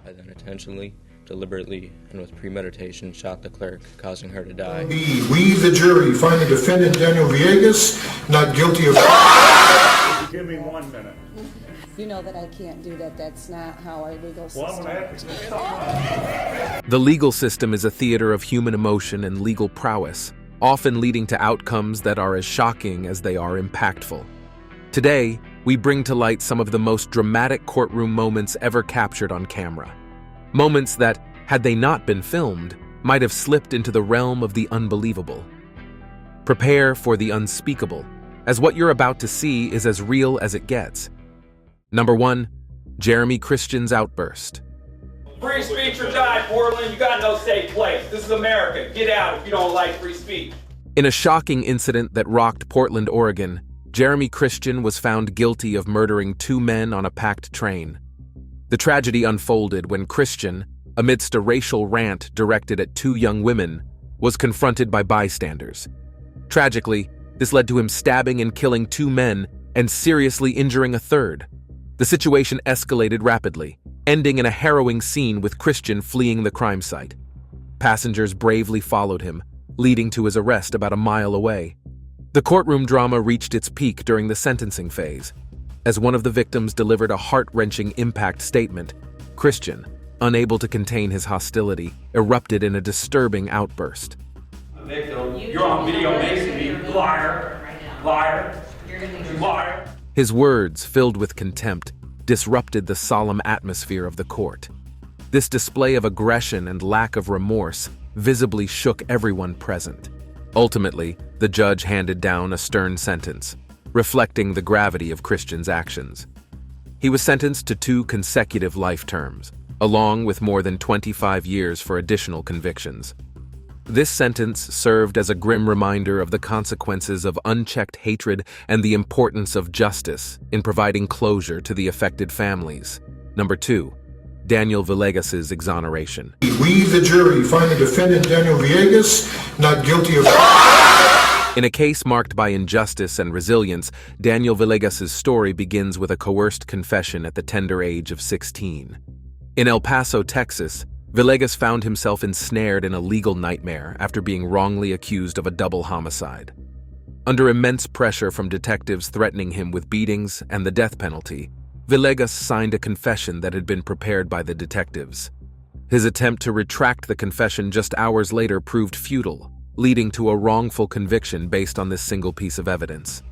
I then intentionally, deliberately, and with premeditation shot the clerk, causing her to die. We, the jury, find the defendant Daniel Villegas not guilty of... Give me 1 minute. You know that I can't do that. That's not how our legal system Well, I'm gonna have to... The legal system is a theater of human emotion and legal prowess, often leading to outcomes that are as shocking as they are impactful. Today, we bring to light some of the most dramatic courtroom moments ever captured on camera. Moments that, had they not been filmed, might have slipped into the realm of the unbelievable. Prepare for the unspeakable, as what you're about to see is as real as it gets. Number 1, Jeremy Christian's outburst. Free speech or die, Portland. You got no safe place. This is America. Get out if you don't like free speech. In a shocking incident that rocked Portland, Oregon, Jeremy Christian was found guilty of murdering 2 men on a packed train. The tragedy unfolded when Christian, amidst a racial rant directed at 2 young women, was confronted by bystanders. Tragically, this led to him stabbing and killing 2 men and seriously injuring a third. The situation escalated rapidly, ending in a harrowing scene with Christian fleeing the crime site. Passengers bravely followed him, leading to his arrest about a mile away. The courtroom drama reached its peak during the sentencing phase. As one of the victims delivered a heart-wrenching impact statement, Christian, unable to contain his hostility, erupted in a disturbing outburst. Victim, you're on video macing me. Liar. Liar. Liar. His words, filled with contempt, disrupted the solemn atmosphere of the court. This display of aggression and lack of remorse visibly shook everyone present. Ultimately, the judge handed down a stern sentence, reflecting the gravity of Christian's actions. He was sentenced to 2 consecutive life terms, along with more than 25 years for additional convictions. This sentence served as a grim reminder of the consequences of unchecked hatred and the importance of justice in providing closure to the affected families. Number 2, Daniel Villegas' exoneration. We, the jury, find the defendant Daniel Villegas not guilty of... In a case marked by injustice and resilience, Daniel Villegas' story begins with a coerced confession at the tender age of 16. In El Paso, Texas, Villegas found himself ensnared in a legal nightmare after being wrongly accused of a double homicide. Under immense pressure from detectives threatening him with beatings and the death penalty, Villegas signed a confession that had been prepared by the detectives. His attempt to retract the confession just hours later proved futile, leading to a wrongful conviction based on this single piece of evidence.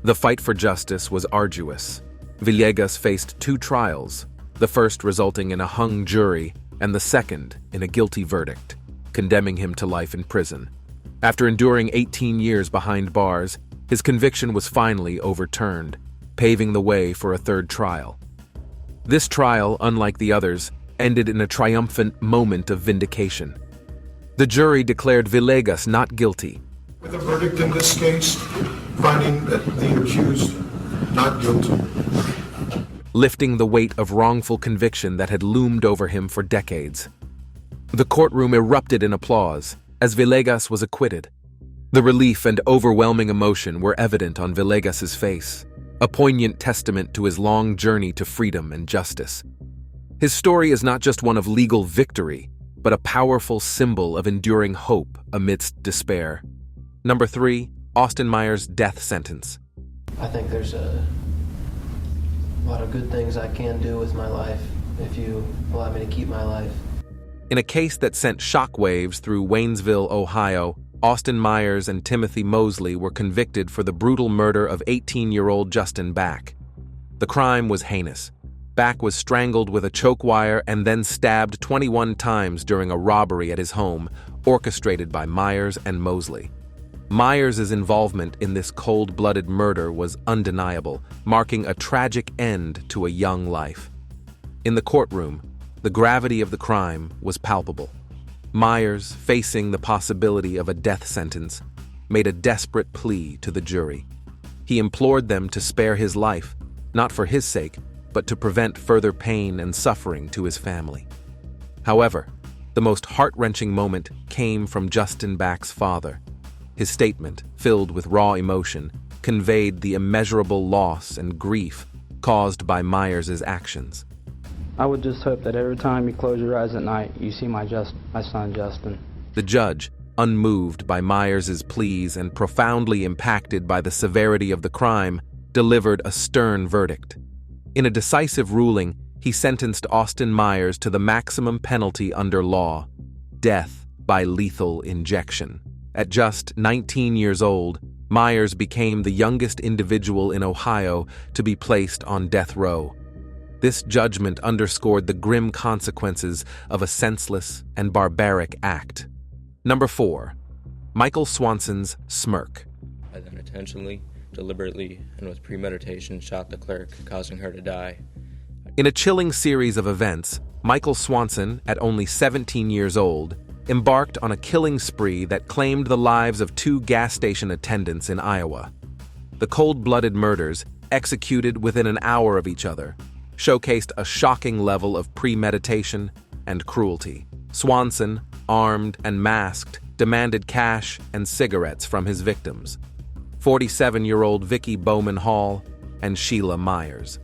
The fight for justice was arduous. Villegas faced 2 trials, the first resulting in a hung jury and the second in a guilty verdict, condemning him to life in prison. After enduring 18 years behind bars, his conviction was finally overturned, paving the way for a 3rd trial. This trial, unlike the others, ended in a triumphant moment of vindication. The jury declared Villegas not guilty. With a verdict in this case, finding that the accused not guilty. Lifting the weight of wrongful conviction that had loomed over him for decades. The courtroom erupted in applause as Villegas was acquitted. The relief and overwhelming emotion were evident on Villegas' face, a poignant testament to his long journey to freedom and justice. His story is not just one of legal victory, but a powerful symbol of enduring hope amidst despair. Number 3, Austin Myers' death sentence. I think there's a lot of good things I can do with my life if you allow me to keep my life. In a case that sent shockwaves through Waynesville, Ohio, Austin Myers and Timothy Mosley were convicted for the brutal murder of 18-year-old Justin Back. The crime was heinous. Back was strangled with a choke wire and then stabbed 21 times during a robbery at his home, orchestrated by Myers and Mosley. Myers' involvement in this cold-blooded murder was undeniable, marking a tragic end to a young life. In the courtroom, the gravity of the crime was palpable. Myers, facing the possibility of a death sentence, made a desperate plea to the jury. He implored them to spare his life, not for his sake, but to prevent further pain and suffering to his family. However, the most heart-wrenching moment came from Justin Back's father. His statement, filled with raw emotion, conveyed the immeasurable loss and grief caused by Myers' actions. I would just hope that every time you close your eyes at night, you see my son Justin. The judge, unmoved by Myers' pleas and profoundly impacted by the severity of the crime, delivered a stern verdict. In a decisive ruling, he sentenced Austin Myers to the maximum penalty under law, death by lethal injection. At just 19 years old, Myers became the youngest individual in Ohio to be placed on death row. This judgment underscored the grim consequences of a senseless and barbaric act. Number 4. Michael Swanson's smirk. I then intentionally, deliberately, and with premeditation shot the clerk, causing her to die. In a chilling series of events, Michael Swanson, at only 17 years old, embarked on a killing spree that claimed the lives of 2 gas station attendants in Iowa. The cold-blooded murders, executed within an hour of each other, showcased a shocking level of premeditation and cruelty. Swanson, armed and masked, demanded cash and cigarettes from his victims, 47-year-old Vicki Bowman Hall and Sheila Myers.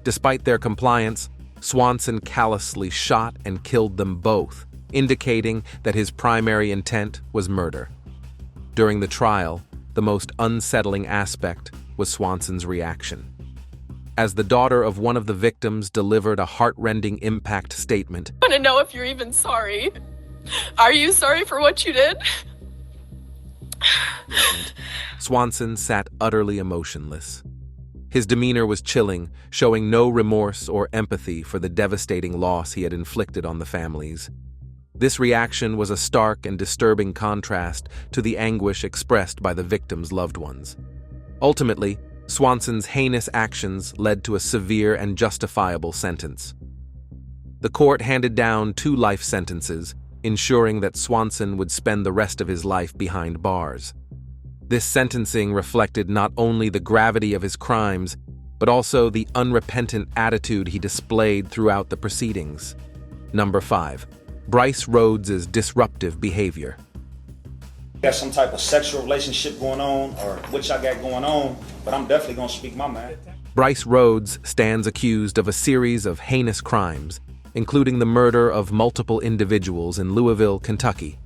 Despite their compliance, Swanson callously shot and killed them both, indicating that his primary intent was murder. During the trial, the most unsettling aspect was Swanson's reaction. As the daughter of one of the victims delivered a heart-rending impact statement, I want to know if you're even sorry. Are you sorry for what you did? Swanson sat utterly emotionless. His demeanor was chilling, showing no remorse or empathy for the devastating loss he had inflicted on the families. This reaction was a stark and disturbing contrast to the anguish expressed by the victims' loved ones. Ultimately, Swanson's heinous actions led to a severe and justifiable sentence. The court handed down 2 life sentences, ensuring that Swanson would spend the rest of his life behind bars. This sentencing reflected not only the gravity of his crimes, but also the unrepentant attitude he displayed throughout the proceedings. Number 5. Bryce Rhodes' disruptive behavior. Got some type of sexual relationship going on, or which I got going on, but I'm definitely gonna speak my mind. Bryce Rhodes stands accused of a series of heinous crimes, including the murder of multiple individuals in Louisville, Kentucky.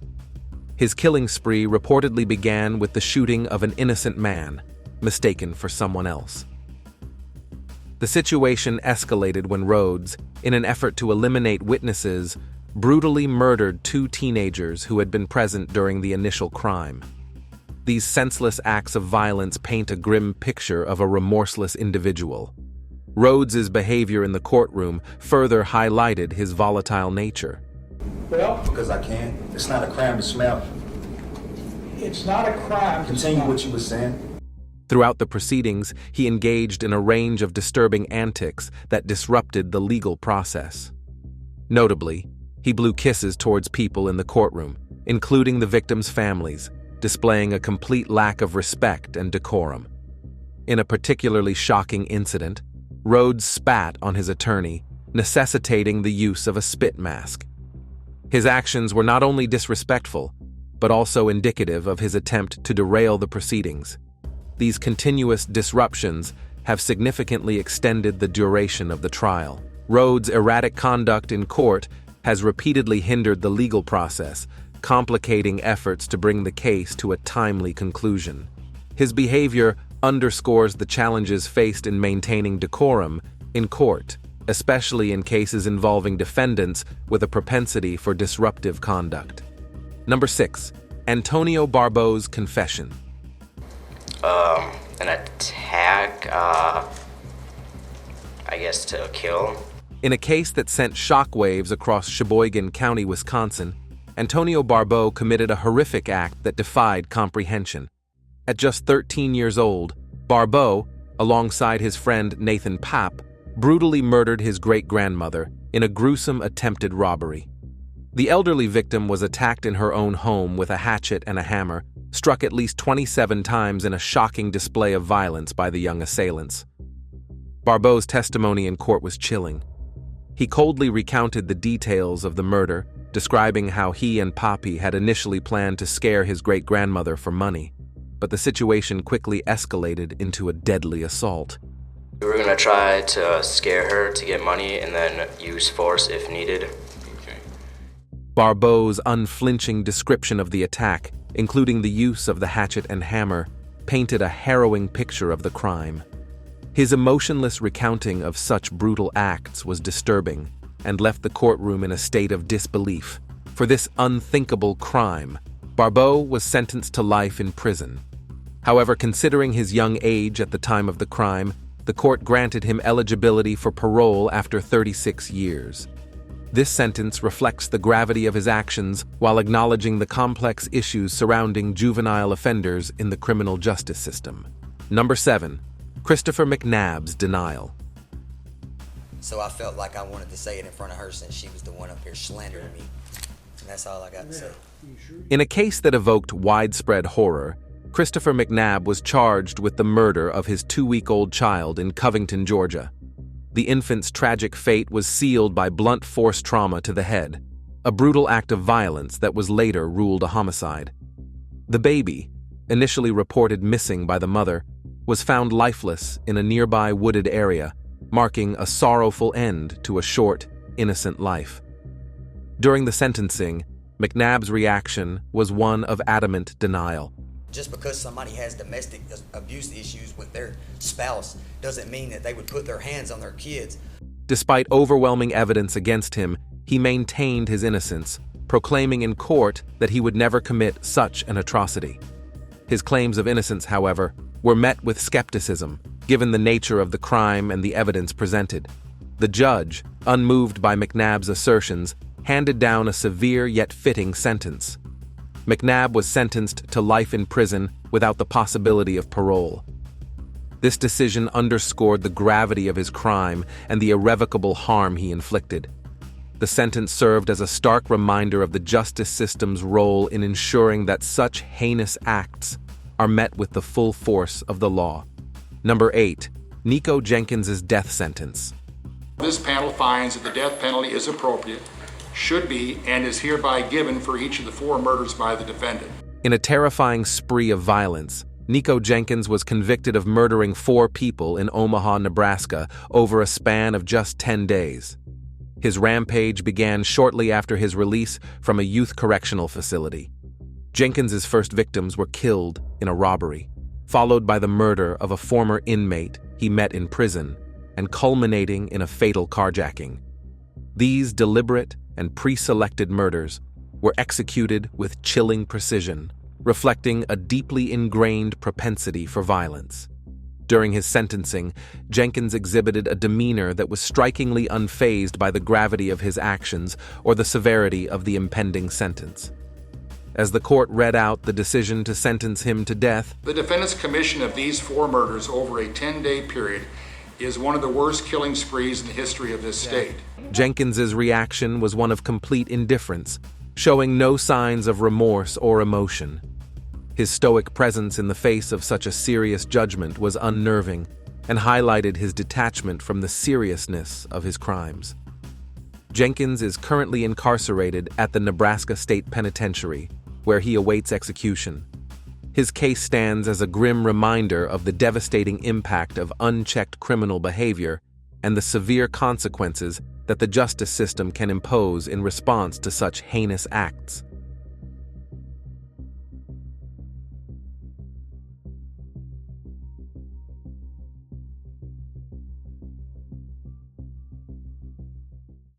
His killing spree reportedly began with the shooting of an innocent man, mistaken for someone else. The situation escalated when Rhodes, in an effort to eliminate witnesses, brutally murdered 2 teenagers who had been present during the initial crime. These senseless acts of violence paint a grim picture of a remorseless individual. Rhodes' behavior in the courtroom further highlighted his volatile nature. Well, because I can. It's not a crime to smell. It's not a crime. Continue what you were saying. Throughout the proceedings, he engaged in a range of disturbing antics that disrupted the legal process. Notably, he blew kisses towards people in the courtroom, including the victims' families, displaying a complete lack of respect and decorum. In a particularly shocking incident, Rhodes spat on his attorney, necessitating the use of a spit mask. His actions were not only disrespectful, but also indicative of his attempt to derail the proceedings. These continuous disruptions have significantly extended the duration of the trial. Rhodes' erratic conduct in court has repeatedly hindered the legal process, complicating efforts to bring the case to a timely conclusion. His behavior underscores the challenges faced in maintaining decorum in court, especially in cases involving defendants with a propensity for disruptive conduct. Number 6. Antonio Barbeau's confession. An attack, I guess to kill. In a case that sent shockwaves across Sheboygan County, Wisconsin, Antonio Barbeau committed a horrific act that defied comprehension. At just 13 years old, Barbeau, alongside his friend Nathan Papp, brutally murdered his great-grandmother in a gruesome attempted robbery. The elderly victim was attacked in her own home with a hatchet and a hammer, struck at least 27 times in a shocking display of violence by the young assailants. Barbeau's testimony in court was chilling. He coldly recounted the details of the murder, describing how he and Poppy had initially planned to scare his great-grandmother for money, but the situation quickly escalated into a deadly assault. We were gonna try to scare her to get money and then use force if needed. Barbeau's unflinching description of the attack, including the use of the hatchet and hammer, painted a harrowing picture of the crime. His emotionless recounting of such brutal acts was disturbing and left the courtroom in a state of disbelief. For this unthinkable crime, Barbeau was sentenced to life in prison. However, considering his young age at the time of the crime, the court granted him eligibility for parole after 36 years. This sentence reflects the gravity of his actions while acknowledging the complex issues surrounding juvenile offenders in the criminal justice system. Number 7. Christopher McNabb's denial. So I felt like I wanted to say it in front of her since she was the one up here slandering me. And that's all I got to say. In a case that evoked widespread horror, Christopher McNabb was charged with the murder of his 2-week-old child in Covington, Georgia. The infant's tragic fate was sealed by blunt force trauma to the head, a brutal act of violence that was later ruled a homicide. The baby, initially reported missing by the mother, was found lifeless in a nearby wooded area, marking a sorrowful end to a short, innocent life. During the sentencing, McNabb's reaction was one of adamant denial. Just because somebody has domestic abuse issues with their spouse doesn't mean that they would put their hands on their kids. Despite overwhelming evidence against him, he maintained his innocence, proclaiming in court that he would never commit such an atrocity. His claims of innocence, however, were met with skepticism, given the nature of the crime and the evidence presented. The judge, unmoved by McNabb's assertions, handed down a severe yet fitting sentence. McNabb was sentenced to life in prison without the possibility of parole. This decision underscored the gravity of his crime and the irrevocable harm he inflicted. The sentence served as a stark reminder of the justice system's role in ensuring that such heinous acts are met with the full force of the law. Number 8. Nico Jenkins's death sentence. This panel finds that the death penalty is appropriate, should be, and is hereby given for each of the 4 murders by the defendant. In a terrifying spree of violence, Nico Jenkins was convicted of murdering 4 people in Omaha, Nebraska, over a span of just 10 days. His rampage began shortly after his release from a youth correctional facility. Jenkins's first victims were killed in a robbery, followed by the murder of a former inmate he met in prison, and culminating in a fatal carjacking. These deliberate and pre-selected murders were executed with chilling precision, reflecting a deeply ingrained propensity for violence. During his sentencing, Jenkins exhibited a demeanor that was strikingly unfazed by the gravity of his actions or the severity of the impending sentence. As the court read out the decision to sentence him to death, The defendant's commission of these 4 murders over a 10-day period is one of the worst killing sprees in the history of this state. Jenkins's reaction was one of complete indifference, showing no signs of remorse or emotion. His stoic presence in the face of such a serious judgment was unnerving and highlighted his detachment from the seriousness of his crimes. Jenkins is currently incarcerated at the Nebraska State Penitentiary, where he awaits execution. His case stands as a grim reminder of the devastating impact of unchecked criminal behavior and the severe consequences that the justice system can impose in response to such heinous acts.